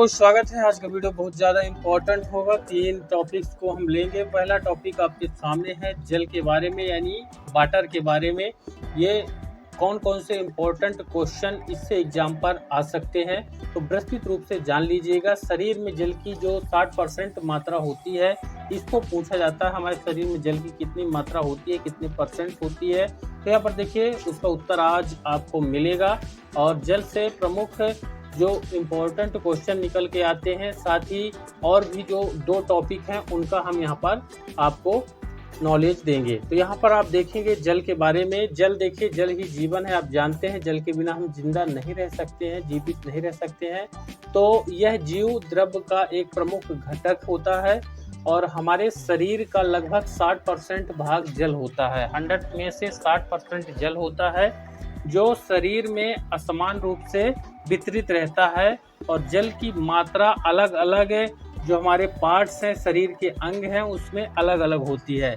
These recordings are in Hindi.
बहुत स्वागत है। आज का वीडियो बहुत ज़्यादा इम्पोर्टेंट होगा। 3 टॉपिक्स को हम लेंगे। पहला टॉपिक आपके सामने है जल के बारे में, यानी वाटर के बारे में। ये कौन कौन से इम्पोर्टेंट क्वेश्चन इससे एग्जाम पर आ सकते हैं, तो विस्तृत रूप से जान लीजिएगा। शरीर में जल की जो 60% मात्रा होती है, इसको पूछा जाता है हमारे शरीर में जल की कितनी मात्रा होती है, कितने परसेंट होती है। तो यहाँ पर देखिए उसका उत्तर आज आपको मिलेगा। और जल से प्रमुख जो इम्पोर्टेंट क्वेश्चन निकल के आते हैं, साथ ही और भी जो 2 टॉपिक हैं उनका हम यहाँ पर आपको नॉलेज देंगे। तो यहाँ पर आप देखेंगे जल के बारे में। जल देखिए, जल ही जीवन है। आप जानते हैं जल के बिना हम जिंदा नहीं रह सकते हैं, जीवित नहीं रह सकते हैं। तो यह जीव द्रव्य का एक प्रमुख घटक होता है और हमारे शरीर का लगभग 60% भाग जल होता है। 100 में से 60% जल होता है, जो शरीर में असमान रूप से वितरित रहता है। और जल की मात्रा अलग अलग है, जो हमारे पार्ट्स हैं, शरीर के अंग हैं, उसमें अलग अलग होती है।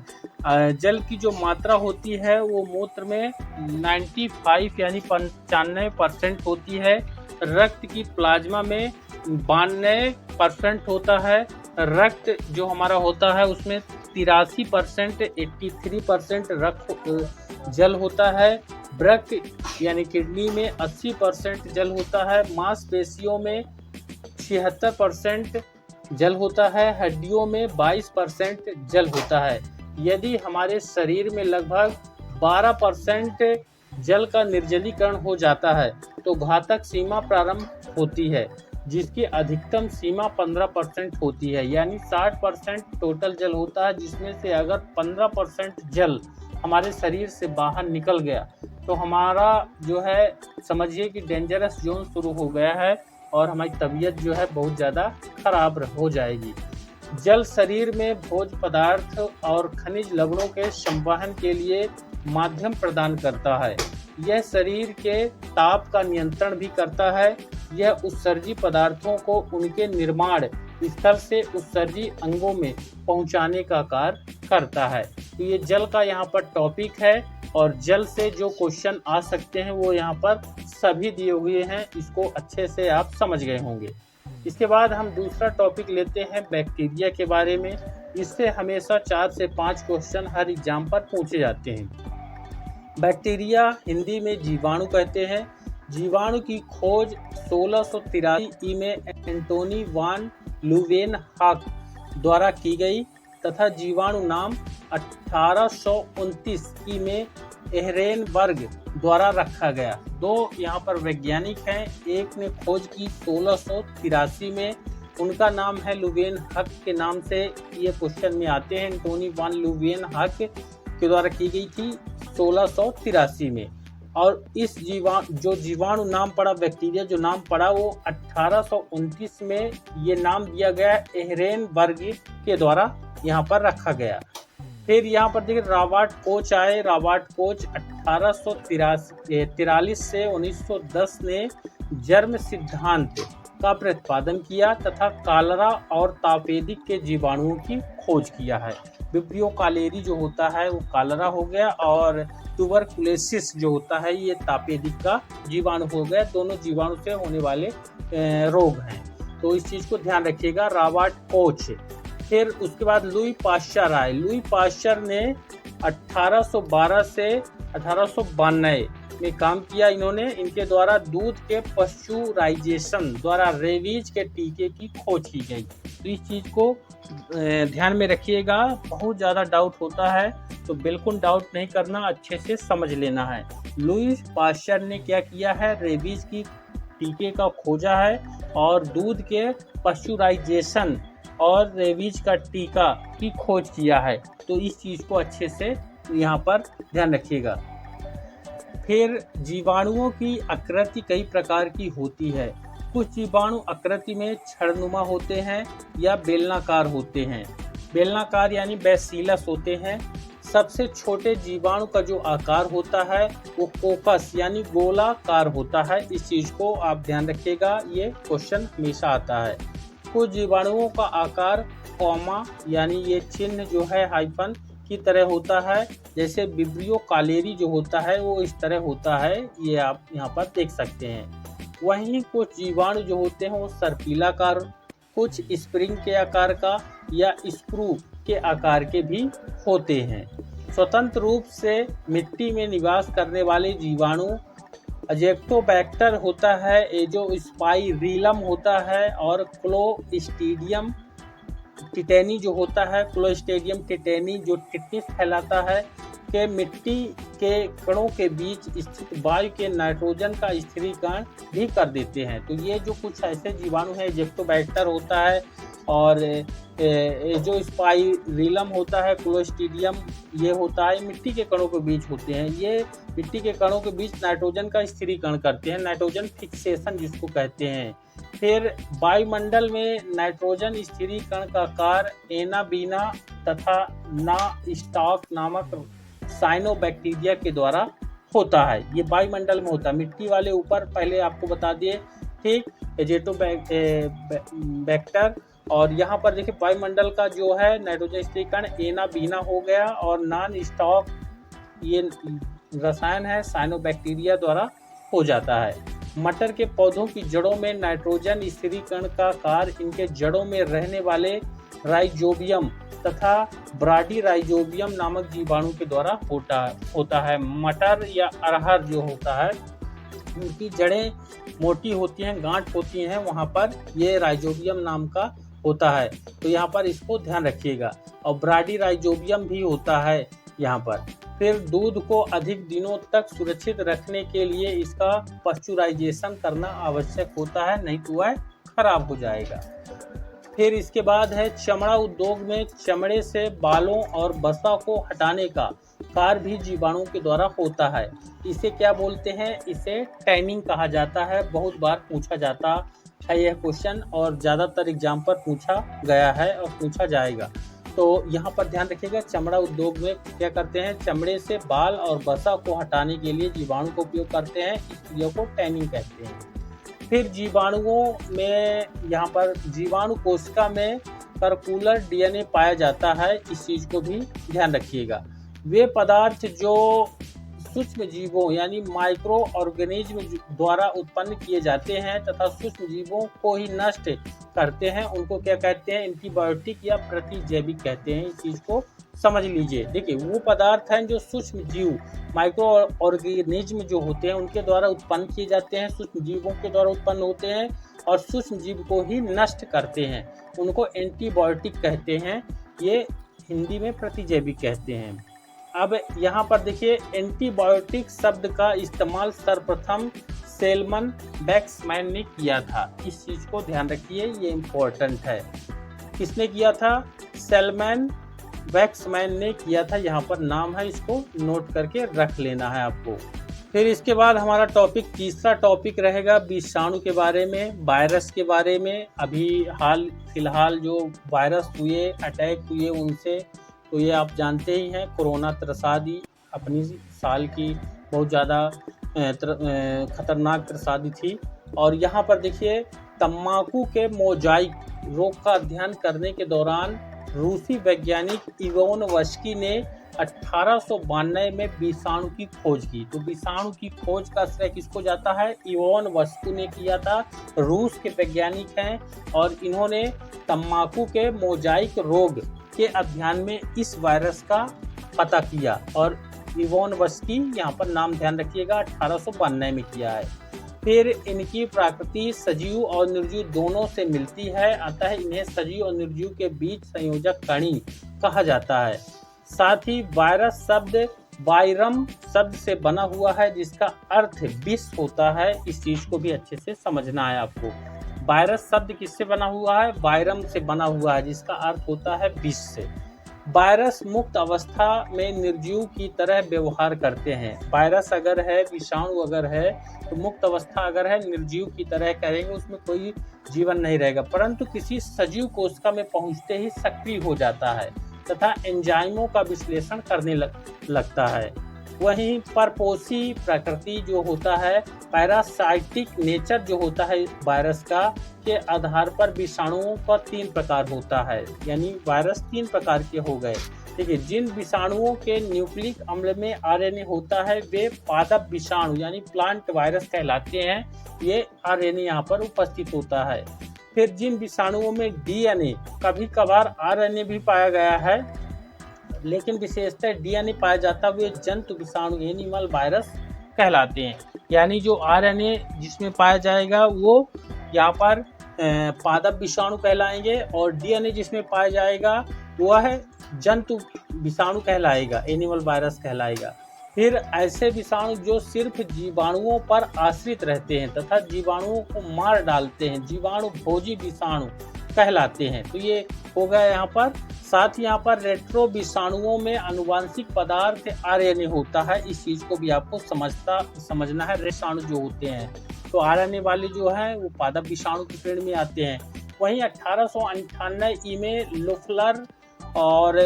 जल की जो मात्रा होती है वो मूत्र में 95 यानी 95% होती है। रक्त की प्लाज्मा में 92% होता है। रक्त जो हमारा होता है उसमें 83%, 83% रक्त जल होता है। वृक्क यानी किडनी में 80% जल होता है। मांसपेशियों में 76% जल होता है। हड्डियों में 22% जल होता है। यदि हमारे शरीर में लगभग 12% जल का निर्जलीकरण हो जाता है तो घातक सीमा प्रारंभ होती है, जिसकी अधिकतम सीमा 15% होती है। यानी 60% टोटल जल होता है, जिसमें से अगर 15% जल हमारे शरीर से बाहर निकल गया तो हमारा जो है समझिए कि डेंजरस जोन शुरू हो गया है और हमारी तबीयत जो है बहुत ज़्यादा खराब हो जाएगी। जल शरीर में भोज्य पदार्थ और खनिज लवणों के संवहन के लिए माध्यम प्रदान करता है। यह शरीर के ताप का नियंत्रण भी करता है। यह उत्सर्जी पदार्थों को उनके निर्माण स्थल से उत्सर्जी अंगों में पहुंचाने का कार्य करता है। तो ये जल का यहाँ पर टॉपिक है और जल से जो क्वेश्चन आ सकते हैं वो यहाँ पर सभी दिए हुए हैं। इसको अच्छे से आप समझ गए होंगे। इसके बाद हम दूसरा टॉपिक लेते हैं बैक्टीरिया के बारे में। इससे हमेशा 4 से 5 क्वेश्चन हर एग्जाम पर पूछे जाते हैं। बैक्टीरिया हिंदी में जीवाणु कहते हैं। जीवाणु की खोज 1683 में एंटोनी वान लुवेनहाक द्वारा की गई तथा जीवाणु नाम 1829 में एहरेनबर्ग द्वारा रखा गया। 2 यहाँ पर वैज्ञानिक हैं। एक ने खोज की 1683 में, उनका नाम है लुवेनहाक के नाम से ये क्वेश्चन में आते हैं। एंटोनी वान लुवेनहाक के द्वारा की गई थी 1683 में। और इस जो जीवाणु नाम पड़ा, बैक्टीरिया जो नाम पड़ा, वो 1829 में ये नाम दिया गया एहरेनबर्ग के द्वारा यहाँ पर रखा गया। फिर यहाँ पर देखिए रॉबर्ट कोच आए। रॉबर्ट कोच 1843 से 1910 ने जर्म सिद्धांत का प्रतिपादन किया तथा कालरा और तापेदिक के जीवाणुओं की खोज किया है। विब्रियो कालेरी जो होता है वो कालरा हो गया और ट्यूबरकुलोसिस जो होता है ये तापेदिक का जीवाणु हो गया। दोनों जीवाणु से होने वाले रोग हैं, तो इस चीज़ को ध्यान रखिएगा। Robert Koch. फिर उसके बाद लुई पाश्चर आए। लुई पाश्चर ने 1812 से 1892 में काम किया। इनके द्वारा दूध के पश्चुराइजेशन द्वारा रेबीज के टीके की खोज की गई। तो इस चीज़ को ध्यान में रखिएगा। बहुत ज़्यादा डाउट होता है तो बिल्कुल डाउट नहीं करना, अच्छे से समझ लेना है। लुई पाश्चर ने क्या किया है, रेबीज की टीके का खोजा है और दूध के पश्चुराइजेशन और रेबीज का टीका की खोज किया है। तो इस चीज़ को अच्छे से यहाँ पर ध्यान रखिएगा। फिर जीवाणुओं की आकृति कई प्रकार की होती है। कुछ जीवाणु आकृति में छड़नुमा होते हैं या बेलनाकार होते हैं। बेलनाकार यानी बैसिलस होते हैं। सबसे छोटे जीवाणु का जो आकार होता है वो कोकस यानी गोलाकार होता है। इस चीज़ को आप ध्यान रखिएगा, ये क्वेश्चन हमेशा आता है। कुछ जीवाणुओं का आकार कॉमा यानी ये चिन्ह जो है हाइफन की तरह होता है। जैसे विब्रियो कालेरी जो होता है वो इस तरह होता है, ये आप यहाँ पर देख सकते हैं। वहीं कुछ जीवाणु जो होते हैं वो सर्पिलाकार, कुछ स्प्रिंग के आकार का या स्क्रू के आकार के भी होते हैं। स्वतंत्र रूप से मिट्टी में निवास करने वाले जीवाणु अजेक्टोबैक्टर होता है, एजोस्पाइरिलम होता है, और क्लोस्ट्रीडियम टिटेनी जो होता है, क्लोस्ट्रीडियम टिटेनी जो टिटनिस फैलाता है, के मिट्टी के कणों के बीच स्थित वायु के नाइट्रोजन का स्थिरीकरण भी कर देते हैं। तो ये जो कुछ ऐसे जीवाणु हैं, एजेक्टोबैक्टर होता है और एजोस्पाइरिलम होता है, क्लोस्ट्रीडियम ये होता है, मिट्टी के कणों के बीच होते हैं। ये मिट्टी के कणों के बीच नाइट्रोजन का स्थिरीकरण करते हैं, नाइट्रोजन फिक्सेशन जिसको कहते हैं। फिर वायुमंडल में नाइट्रोजन स्थिरीकरण का कार्य एनाबीना तथा ना स्टॉक नामक साइनोबैक्टीरिया के द्वारा होता है। ये वायुमंडल में होता है, मिट्टी वाले ऊपर पहले आपको बता दिए, ठीक, एजेटोबैक्टर। और यहाँ पर देखिए वायुमंडल का जो है नाइट्रोजन स्थिरीकरण एनाबीना हो गया, और नॉन स्टॉक ये रसायन है साइनोबैक्टीरिया द्वारा हो जाता है। मटर के पौधों की जड़ों में नाइट्रोजन स्थिरीकरण का कार्य इनके जड़ों में रहने वाले राइजोबियम तथा ब्राडीराइजोबियम नामक जीवाणु के द्वारा होता है। मटर या अरहर जो होता है उनकी जड़ें मोटी होती हैं, गांठ होती हैं, वहाँ पर ये राइजोबियम नाम का होता है, तो यहाँ पर इसको ध्यान रखिएगा। और ब्राडीराइजोबियम भी होता है यहाँ पर। फिर दूध को अधिक दिनों तक सुरक्षित रखने के लिए इसका पाश्चुराइजेशन करना आवश्यक होता है, नहीं तो वह खराब हो जाएगा। फिर इसके बाद है चमड़ा उद्योग में चमड़े से बालों और वसा को हटाने का कार्य भी जीवाणुओं के द्वारा होता है। इसे क्या बोलते हैं? इसे टैनिंग कहा जाता है। बहुत बार पूछा जाता है यह क्वेश्चन, और ज़्यादातर एग्जाम पर पूछा गया है और पूछा जाएगा। तो यहाँ पर ध्यान रखिएगा, चमड़ा उद्योग में क्या करते हैं? चमड़े से बाल और वसा को हटाने के लिए जीवाणु का उपयोग करते हैं। इस क्रिया को टैनिंग कहते हैं। फिर जीवाणुओं में यहाँ पर जीवाणु कोशिका में सर्कुलर डीएनए पाया जाता है, इस चीज़ को भी ध्यान रखिएगा। वे पदार्थ जो सूक्ष्म जीवों यानी माइक्रो ऑर्गेनिज्म द्वारा उत्पन्न किए जाते हैं तथा सूक्ष्म जीवों को ही नष्ट करते हैं, उनको क्या कहते हैं? एंटीबायोटिक या प्रतिजैविक कहते हैं। इस चीज़ को समझ लीजिए। देखिए, वो पदार्थ हैं जो सूक्ष्म जीव माइक्रो ऑर्गेनिज्म जो होते हैं उनके द्वारा उत्पन्न किए जाते हैं, सूक्ष्म जीवों के द्वारा उत्पन्न होते हैं और सूक्ष्म जीव को ही नष्ट करते हैं, उनको एंटीबायोटिक कहते हैं। ये हिंदी में प्रतिजैविक कहते हैं। अब यहाँ पर देखिए, एंटीबायोटिक शब्द का इस्तेमाल सर्वप्रथम सेल्मन वैक्समैन ने किया था। इस चीज़ को ध्यान रखिए, ये इम्पोर्टेंट है। किसने किया था? सेल्मन वैक्समैन ने किया था। यहाँ पर नाम है, इसको नोट करके रख लेना है आपको। फिर इसके बाद हमारा तीसरा टॉपिक रहेगा विषाणु के बारे में, वायरस के बारे में। अभी फिलहाल जो वायरस हुए, अटैक हुए उनसे, तो ये आप जानते ही हैं, कोरोना त्रसादी अपनी साल की बहुत ज़्यादा खतरनाक त्रसादी थी। और यहाँ पर देखिए, तम्बाकू के मोजाइक रोग का अध्ययन करने के दौरान रूसी वैज्ञानिक इवानोव्स्की ने 1892 में विषाणु की खोज की। तो विषाणु की खोज का श्रेय किसको जाता है? इवानोव्स्की ने किया था। रूस के वैज्ञानिक हैं और इन्होंने तम्बाकू के मोजाइक रोग के अध्ययन में इस वायरस का पता किया, और इवानोव्स्की यहाँ पर नाम ध्यान रखिएगा 1892 में किया है। फिर इनकी प्रकृति सजीव और निर्जीव दोनों से मिलती है, अतः इन्हें सजीव और निर्जीव के बीच संयोजक कणी कहा जाता है। साथ ही वायरस शब्द वायरम शब्द से बना हुआ है, जिसका अर्थ विष होता है। इस चीज को भी अच्छे से समझना है आपको। वायरस शब्द किससे बना हुआ है? वायरम से बना हुआ है, जिसका अर्थ होता है विष से। वायरस मुक्त अवस्था में निर्जीव की तरह व्यवहार करते हैं। वायरस अगर है, विषाणु अगर है, तो मुक्त अवस्था अगर है, निर्जीव की तरह करेंगे, उसमें कोई जीवन नहीं रहेगा, परंतु किसी सजीव कोशिका में पहुंचते ही सक्रिय हो जाता है तथा एंजाइमों का विश्लेषण करने लगता है। वहीं परपोषी प्रकृति जो होता है, पैरासाइटिक नेचर जो होता है वायरस का, के आधार पर विषाणुओं का 3 प्रकार होता है। यानी वायरस 3 प्रकार के हो गए। देखिए, जिन विषाणुओं के न्यूक्लिक अम्ल में आरएनए होता है वे पादप विषाणु यानी प्लांट वायरस कहलाते हैं। ये आरएनए यहाँ पर उपस्थित होता है। फिर जिन विषाणुओं में डीएनए, कभी कभार आरएनए भी पाया गया है, लेकिन विशेषतः डीएनए पाया जाता है, वे जंतु विषाणु एनिमल वायरस कहलाते हैं। यानी जो आरएनए जिसमें पाया जाएगा वो यहाँ पर पादप विषाणु कहलाएंगे, और डीएनए जिसमें पाया जाएगा वह है जंतु विषाणु कहलाएगा, एनिमल वायरस कहलाएगा। फिर ऐसे विषाणु जो सिर्फ जीवाणुओं पर आश्रित रहते हैं तथा जीवाणुओं को मार डालते हैं, जीवाणु भोजी विषाणु कहलाते हैं। तो ये हो गया यहाँ पर। साथ ही यहाँ पर रेट्रो विषाणुओं में आनुवांशिक पदार्थ आरएनए होता है। इस चीज को भी आपको समझना है। विषाणु जो होते हैं तो आरएनए वाले जो है वो पादप विषाणु की श्रेणी में आते हैं। वहीं 1898 में लोफलर और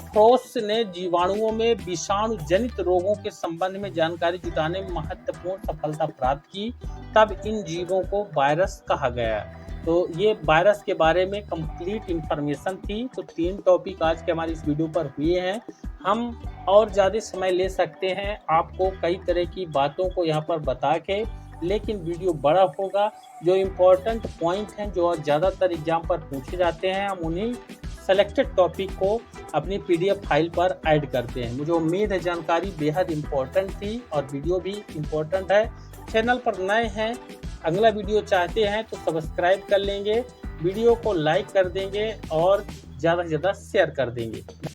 फ्रोस्ट ने जीवाणुओं में विषाणु जनित रोगों के संबंध में जानकारी जुटाने में महत्वपूर्ण सफलता प्राप्त की। तब इन जीवों को वायरस कहा गया। तो ये वायरस के बारे में कंप्लीट इंफॉर्मेशन थी। तो 3 टॉपिक आज के हमारे इस वीडियो पर हुए हैं। हम और ज़्यादा समय ले सकते हैं आपको कई तरह की बातों को यहाँ पर बता के, लेकिन वीडियो बड़ा होगा। जो इम्पोर्टेंट पॉइंट हैं जो ज़्यादातर एग्जाम पर पूछे जाते हैं, हम उन्हीं सेलेक्टेड टॉपिक को अपनी PDF फाइल पर ऐड करते हैं। मुझे उम्मीद है जानकारी बेहद इम्पोर्टेंट थी और वीडियो भी इम्पोर्टेंट है। चैनल पर नए हैं, अगला वीडियो चाहते हैं तो सब्सक्राइब कर लेंगे, वीडियो को लाइक कर देंगे और ज़्यादा से ज़्यादा शेयर कर देंगे।